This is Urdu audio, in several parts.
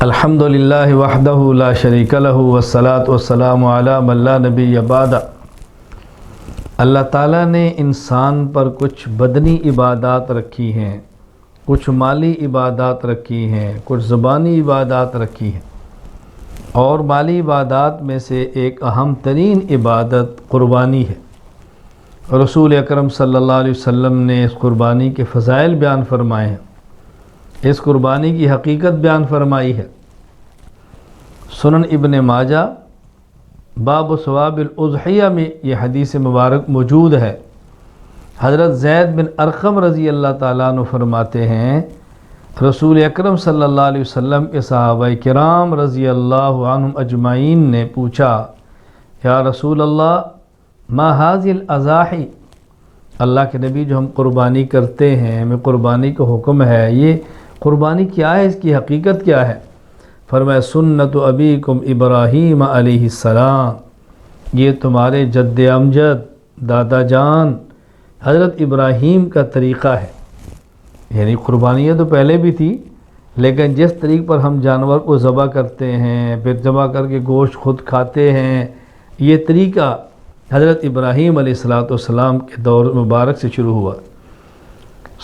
الحمدللہ وحدہ لا شریک لہ والصلاۃ والسلام علی من لا نبی بعد۔ اللہ تعالیٰ نے انسان پر کچھ بدنی عبادات رکھی ہیں، کچھ مالی عبادات رکھی ہیں، کچھ زبانی عبادات رکھی ہیں، اور مالی عبادات میں سے ایک اہم ترین عبادت قربانی ہے۔ رسول اکرم صلی اللہ علیہ وسلم نے اس قربانی کے فضائل بیان فرمائے ہیں، اس قربانی کی حقیقت بیان فرمائی ہے۔ سنن ابن ماجہ باب ثواب الاضحیہ میں یہ حدیث مبارک موجود ہے۔ حضرت زید بن ارقم رضی اللہ تعالیٰ عنہ فرماتے ہیں، رسول اکرم صلی اللہ علیہ وسلم کے صحابہ کرام رضی اللہ عنہم اجمعین نے پوچھا، یا رسول اللہ ما هذه الاضاحی، اللہ کے نبی جو ہم قربانی کرتے ہیں، ہمیں قربانی کا حکم ہے، یہ قربانی کیا ہے، اس کی حقیقت کیا ہے؟ فرمایا سنت ابیکم ابراہیم علیہ السلام، یہ تمہارے جد امجد دادا جان حضرت ابراہیم کا طریقہ ہے۔ یعنی قربانیاں تو پہلے بھی تھی، لیکن جس طریق پر ہم جانور کو ذبح کرتے ہیں، پھر ذبح کر کے گوشت خود کھاتے ہیں، یہ طریقہ حضرت ابراہیم علیہ السلام کے دور مبارک سے شروع ہوا۔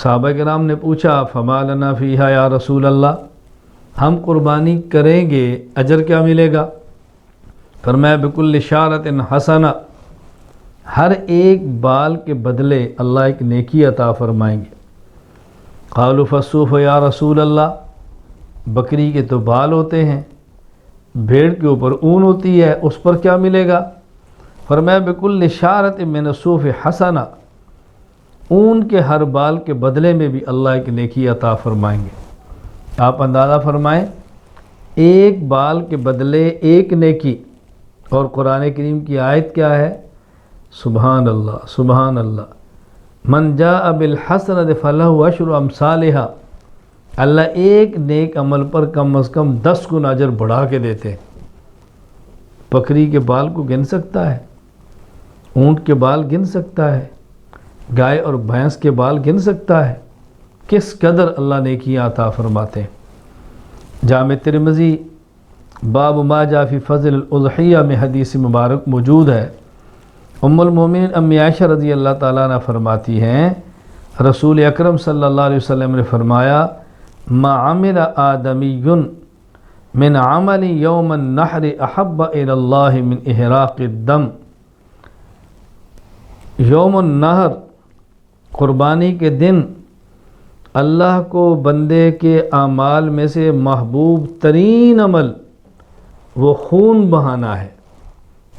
صحابہ کرام نے پوچھا فما لنا فیہا یا رسول اللہ، ہم قربانی کریں گے اجر کیا ملے گا؟ فرمایا بکل شارۃ حسنہ، ہر ایک بال کے بدلے اللہ ایک نیکی عطا فرمائیں گے۔ قالوا فالصوف یا رسول اللہ، بکری کے تو بال ہوتے ہیں، بھیڑ کے اوپر اون ہوتی ہے، اس پر کیا ملے گا؟ فرمایا بکل شارۃ من الصوف حسنہ، اون کے ہر بال کے بدلے میں بھی اللہ ایک نیکی عطا فرمائیں گے۔ آپ اندازہ فرمائیں، ایک بال کے بدلے ایک نیکی، اور قرآن کریم کی آیت کیا ہے؟ سبحان اللہ سبحان اللہ، من جاء بالحسنۃ فلہ عشر امثالھا، اللہ ایک نیک عمل پر کم از کم 10 گنا اجر بڑھا کے دیتے ہیں۔ بکری کے بال کو گن سکتا ہے، اونٹ کے بال گن سکتا ہے، گائے اور بھینس کے بال گن سکتا ہے؟ کس قدر اللہ نیکیاں عطا فرماتے ہیں۔ جامع ترمذی باب ما جاء فی فضل الاضحیہ میں حدیث مبارک موجود ہے۔ ام المومنین امی عائشہ رضی اللہ تعالیٰ عنہ فرماتی ہیں، رسول اکرم صلی اللہ علیہ وسلم نے فرمایا ما عمل آدمی من عمل یوم النحر احب الی اللہ من احراق الدم، یوم النحر قربانی کے دن اللہ کو بندے کے اعمال میں سے محبوب ترین عمل وہ خون بہانا ہے،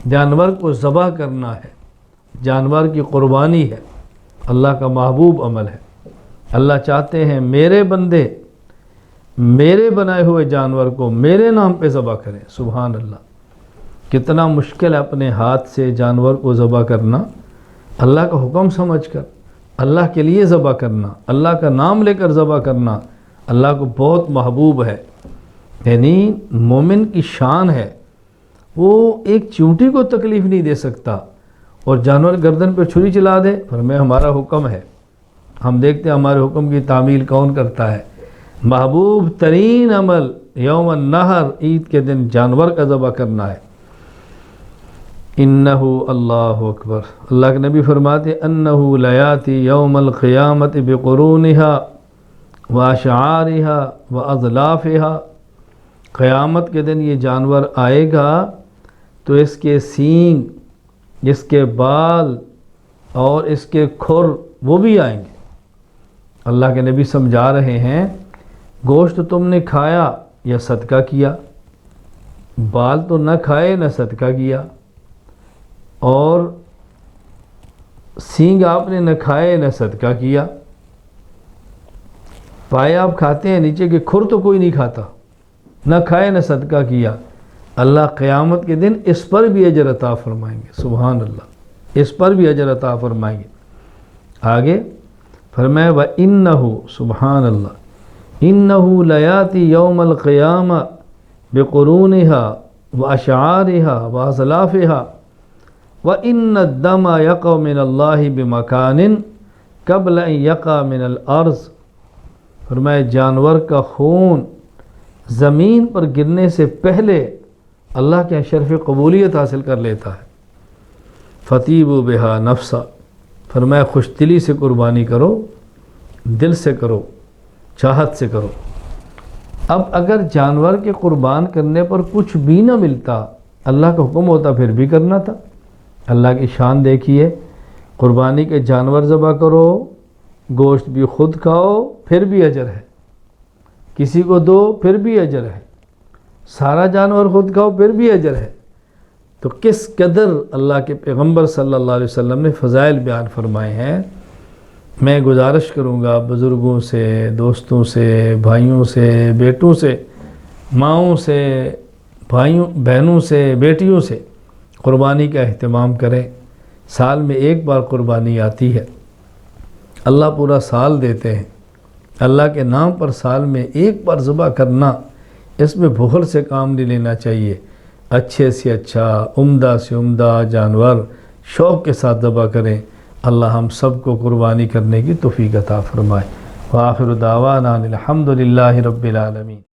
جانور کو ذبح کرنا ہے، جانور کی قربانی ہے، اللہ کا محبوب عمل ہے۔ اللہ چاہتے ہیں میرے بندے میرے بنائے ہوئے جانور کو میرے نام پہ ذبح کریں۔ سبحان اللہ، کتنا مشکل ہے اپنے ہاتھ سے جانور کو ذبح کرنا، اللہ کا حکم سمجھ کر اللہ کے لیے ذبح کرنا، اللہ کا نام لے کر ذبح کرنا اللہ کو بہت محبوب ہے۔ یعنی مومن کی شان ہے، وہ ایک چونٹی کو تکلیف نہیں دے سکتا، اور جانور گردن پہ چھری چلا دے، فرمایا ہمارا حکم ہے۔ ہم دیکھتے ہیں ہمارے حکم کی تعمیل کون کرتا ہے۔ محبوب ترین عمل یوم النحر، عید کے دن جانور کا ذبح کرنا ہے۔ انہو اللہ اکبر، اللہ کے نبی فرماتے انہو لیاتی یوم القیامت بقرونہا واشعارہا واضلافہا، قیامت کے دن یہ جانور آئے گا تو اس کے سینگ، اس کے بال اور اس کے کھر وہ بھی آئیں گے۔ اللہ کے نبی سمجھا رہے ہیں گوشت تم نے کھایا یا صدقہ کیا، بال تو نہ کھائے نہ صدقہ کیا، اور سینگ آپ نے نہ کھائے نہ صدقہ کیا، پائے آپ کھاتے ہیں، نیچے کے کھر تو کوئی نہیں کھاتا، نہ کھائے نہ صدقہ کیا۔ اللہ قیامت کے دن اس پر بھی اجر عطا فرمائیں گے۔ سبحان اللہ، اس پر بھی اجر عطا فرمائیں گے۔ آگے فرمایا وَإِنَّهُ سبحان اللہ إِنَّهُ لَيَأْتِي يَوْمَ الْقِيَامَةِ بِقُرُونِهَا وَأَشْعَارِهَا وَأَضْلَافِهَا وَإِنَّ الدَّمَ يَقَعُ مِنَ اللَّهِ بِمَكَانٍ قَبْلَ أَن يَقَعَ مِنَ الْأَرْضِ، فرمایا جانور کا خون زمین پر گرنے سے پہلے اللہ کے شرف قبولیت حاصل کر لیتا ہے۔ فطیبوا بہا نفسا، فرمایا خوش دلی سے قربانی کرو، دل سے کرو، چاہت سے کرو۔ اب اگر جانور کے قربان کرنے پر کچھ بھی نہ ملتا، اللہ کا حکم ہوتا پھر بھی کرنا تھا۔ اللہ کی شان دیکھیے، قربانی کے جانور ذبح کرو، گوشت بھی خود کھاؤ پھر بھی اجر ہے، کسی کو دو پھر بھی اجر ہے، سارا جانور خود کھاؤ پھر بھی اجر ہے۔ تو کس قدر اللہ کے پیغمبر صلی اللہ علیہ وسلم نے فضائل بیان فرمائے ہیں۔ میں گزارش کروں گا بزرگوں سے، دوستوں سے، بھائیوں سے، بیٹوں سے، ماؤں سے، بھائیوں بہنوں سے، بیٹیوں سے قربانی کا اہتمام کریں۔ سال میں ایک بار قربانی آتی ہے، اللہ پورا سال دیتے ہیں، اللہ کے نام پر سال میں ایک بار ذبح کرنا، اس میں بخل سے کام نہیں لینا چاہیے۔ اچھے سے اچھا، عمدہ سے عمدہ جانور شوق کے ساتھ ذبح کریں۔ اللہ ہم سب کو قربانی کرنے کی توفیق عطا فرمائے۔ وآخر دعوانا الحمد للہ رب العالمین۔